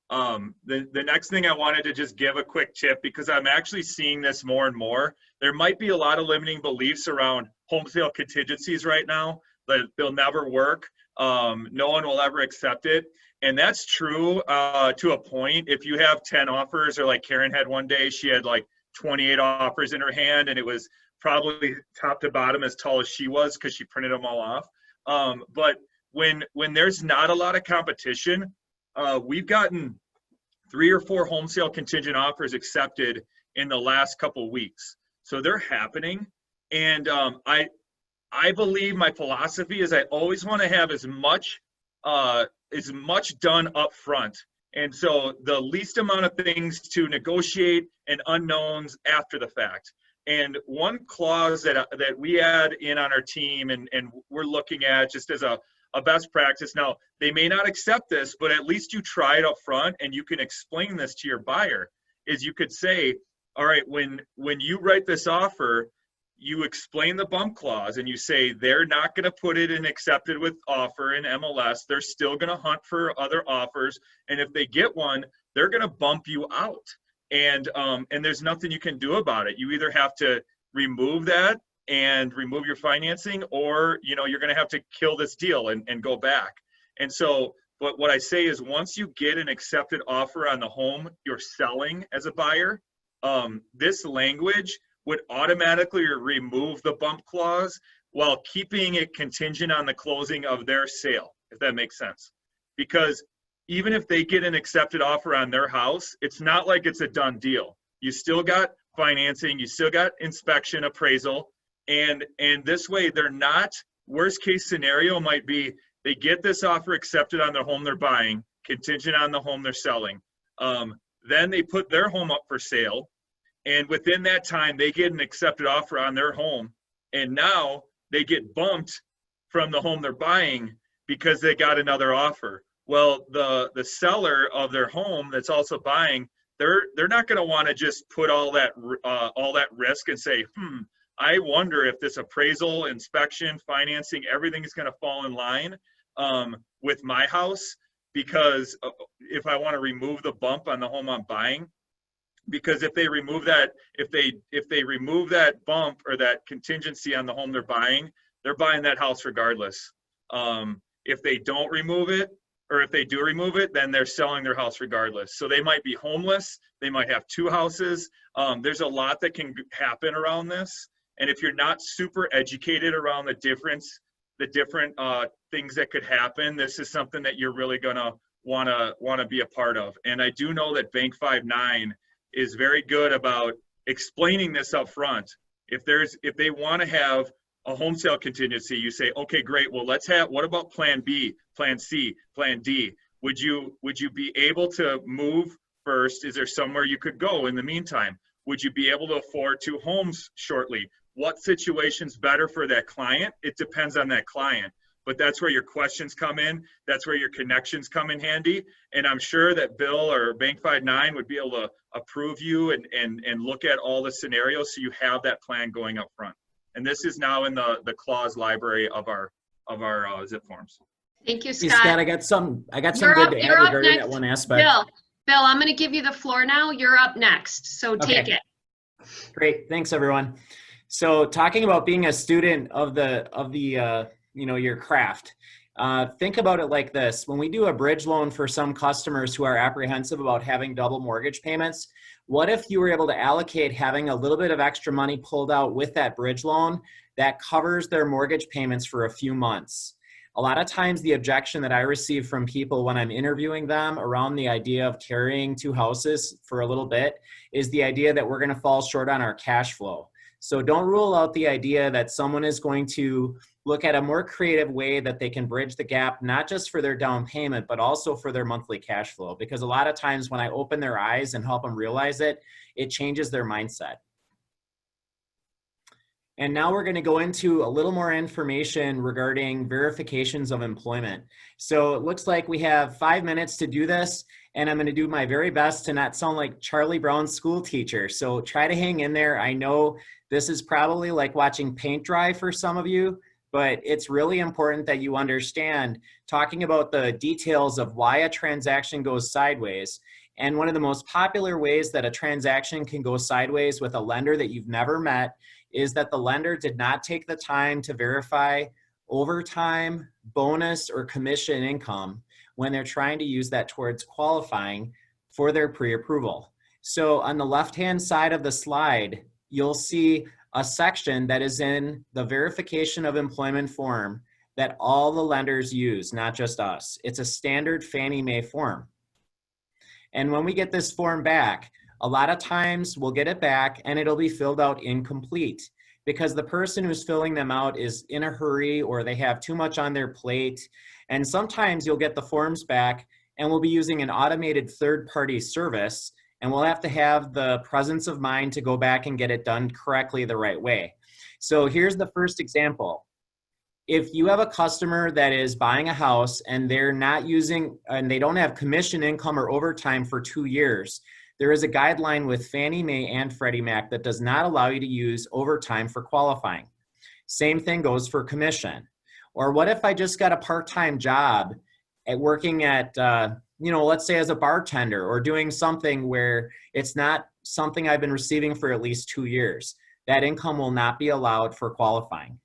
the next thing I wanted to just give a quick tip, because I'm actually seeing this more and more. There might be a lot of limiting beliefs around home sale contingencies right now, that they'll never work. No one will ever accept it. And that's true to a point. If you have 10 offers, or like Karen had one day, she had like 28 offers in her hand, and it was probably top to bottom as tall as she was because she printed them all off. But when there's not a lot of competition, we've gotten 3 or 4 home sale contingent offers accepted in the last couple weeks. So they're happening. And I believe my philosophy is I always want to have as much done up front. And so the least amount of things to negotiate and unknowns after the fact. And one clause that we add in on our team and we're looking at just as a best practice. Now, they may not accept this, but at least you try it up front and you can explain this to your buyer, is you could say, all right, when you write this offer, you explain the bump clause and you say they're not going to put it in accepted with offer in MLS. They're still going to hunt for other offers. And if they get one, they're going to bump you out. And there's nothing you can do about it. You either have to remove that and remove your financing, or, you're going to have to kill this deal and go back. And so, but what I say is once you get an accepted offer on the home you're selling as a buyer, this language would automatically remove the bump clause while keeping it contingent on the closing of their sale, if that makes sense. Because even if they get an accepted offer on their house, it's not like it's a done deal. You still got financing, you still got inspection, appraisal, and this way they're not, worst case scenario might be they get this offer accepted on the home they're buying, contingent on the home they're selling. Then they put their home up for sale. And within that time, they get an accepted offer on their home. And now they get bumped from the home they're buying because they got another offer. Well, the seller of their home that's also buying, they're not going to want to just put all that risk and say, I wonder if this appraisal, inspection, financing, everything is going to fall in line with my house, because if I want to remove the bump on the home I'm buying. Because if they remove that, if they remove that bump or that contingency on the home they're buying that house regardless. If they don't remove it, or if they do remove it, then they're selling their house regardless. So they might be homeless. They might have 2 houses. There's a lot that can happen around this. And if you're not super educated around the different things that could happen, this is something that you're really gonna wanna be a part of. And I do know that Bank 5.9 is very good about explaining this up front. If they want to have a home sale contingency, you say, okay, great. Well, what about plan B, plan C, plan D? Would you be able to move first? Is there somewhere you could go in the meantime? Would you be able to afford 2 homes shortly? What situation's better for that client? It depends on that client. But that's where your questions come in. That's where your connections come in handy. And I'm sure that Bill or Bank 5.9 would be able to approve you and look at all the scenarios so you have that plan going up front. And this is now in the clause library of our zip forms. Thank you, Hey, Scott. Scott, I got some good to add regarding that one aspect. Bill, I'm going to give you the floor now. You're up next, so take it. Great, thanks everyone. So talking about being a student of your craft. Think about it like this. When we do a bridge loan for some customers who are apprehensive about having double mortgage payments, what if you were able to allocate having a little bit of extra money pulled out with that bridge loan that covers their mortgage payments for a few months? A lot of times the objection that I receive from people when I'm interviewing them around the idea of carrying 2 houses for a little bit is the idea that we're going to fall short on our cash flow. So don't rule out the idea that someone is going to look at a more creative way that they can bridge the gap, not just for their down payment, but also for their monthly cash flow. Because a lot of times when I open their eyes and help them realize it, it changes their mindset. And now we're going to go into a little more information regarding verifications of employment. So it looks like we have 5 minutes to do this, and I'm going to do my very best to not sound like Charlie Brown's school teacher. So try to hang in there. I know this is probably like watching paint dry for some of you, but it's really important that you understand talking about the details of why a transaction goes sideways. And one of the most popular ways that a transaction can go sideways with a lender that you've never met is that the lender did not take the time to verify overtime, bonus, or commission income when they're trying to use that towards qualifying for their pre-approval. So on the left-hand side of the slide, you'll see a section that is in the verification of employment form that all the lenders use, not just us. It's a standard Fannie Mae form. And when we get this form back, a lot of times we'll get it back and it'll be filled out incomplete because the person who's filling them out is in a hurry or they have too much on their plate. And sometimes you'll get the forms back and we'll be using an automated third-party service, and we'll have to have the presence of mind to go back and get it done correctly the right way. So here's the first example. If you have a customer that is buying a house and they're not using, and they don't have commission income or overtime for 2 years, there is a guideline with Fannie Mae and Freddie Mac that does not allow you to use overtime for qualifying. Same thing goes for commission. Or what if I just got a part-time job at working at, let's say as a bartender or doing something where it's not something I've been receiving for at least 2 years. That income will not be allowed for qualifying.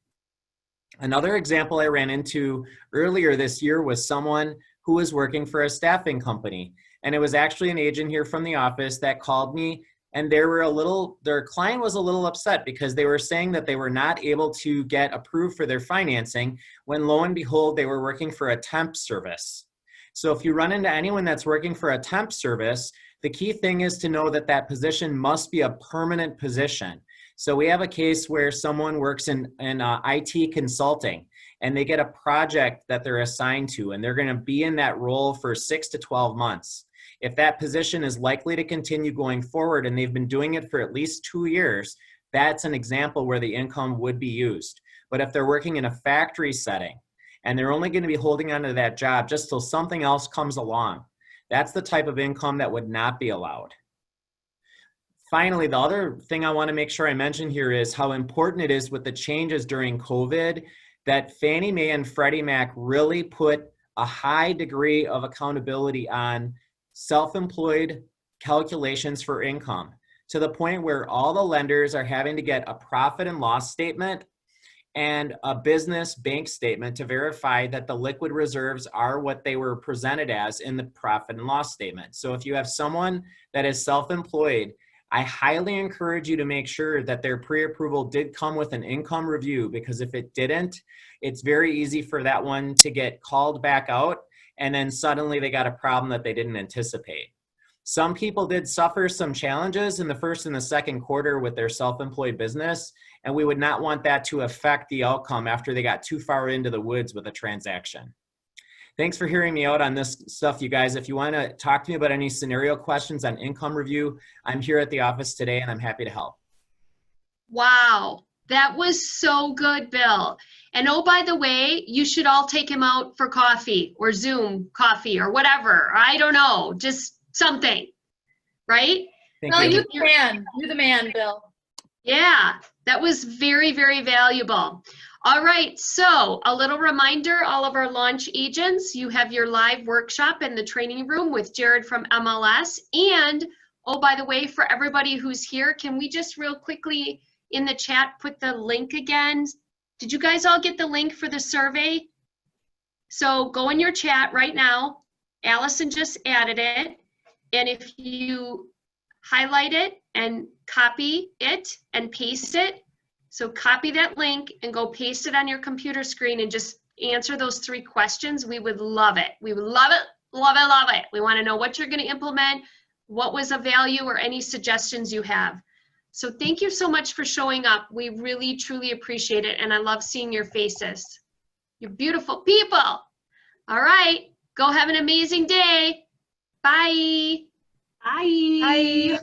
Another example I ran into earlier this year was someone who was working for a staffing company. And it was actually an agent here from the office that called me, and their client was a little upset because they were saying that they were not able to get approved for their financing when lo and behold, they were working for a temp service. So if you run into anyone that's working for a temp service, the key thing is to know that that position must be a permanent position. So we have a case where someone works in IT consulting and they get a project that they're assigned to, and they're going to be in that role for 6 to 12 months. If that position is likely to continue going forward and they've been doing it for at least 2 years, that's an example where the income would be used. But if they're working in a factory setting and they're only going to be holding onto that job just till something else comes along, that's the type of income that would not be allowed. Finally, the other thing I want to make sure I mention here is how important it is with the changes during COVID that Fannie Mae and Freddie Mac really put a high degree of accountability on self-employed calculations for income, to the point where all the lenders are having to get a profit and loss statement and a business bank statement to verify that the liquid reserves are what they were presented as in the profit and loss statement. So if you have someone that is self-employed, I highly encourage you to make sure that their pre-approval did come with an income review, because if it didn't, it's very easy for that one to get called back out and then suddenly they got a problem that they didn't anticipate. Some people did suffer some challenges in the first and the second quarter with their self-employed business, and we would not want that to affect the outcome after they got too far into the woods with a transaction. Thanks for hearing me out on this stuff, you guys. If you want to talk to me about any scenario questions on income review, I'm here at the office today and I'm happy to help. Wow, that was so good, Bill. And oh, by the way, you should all take him out for coffee or Zoom coffee or whatever. I don't know, just something, right? Bill, you're the man. You're the man, Bill. Yeah, that was very, very valuable. All right, so a little reminder, all of our launch agents, you have your live workshop in the training room with Jared from MLS. And, oh, by the way, for everybody who's here, can we just real quickly in the chat put the link again? Did you guys all get the link for the survey? So go in your chat right now. Allison just added it. And if you highlight it and copy it and paste it, so copy that link and go paste it on your computer screen and just answer those 3 questions, we would love it. We would love it, love it, love it. We want to know what you're going to implement, what was of value, or any suggestions you have. So thank you so much for showing up. We really, truly appreciate it. And I love seeing your faces. You're beautiful people. All right. Go have an amazing day. Bye. Bye. Bye.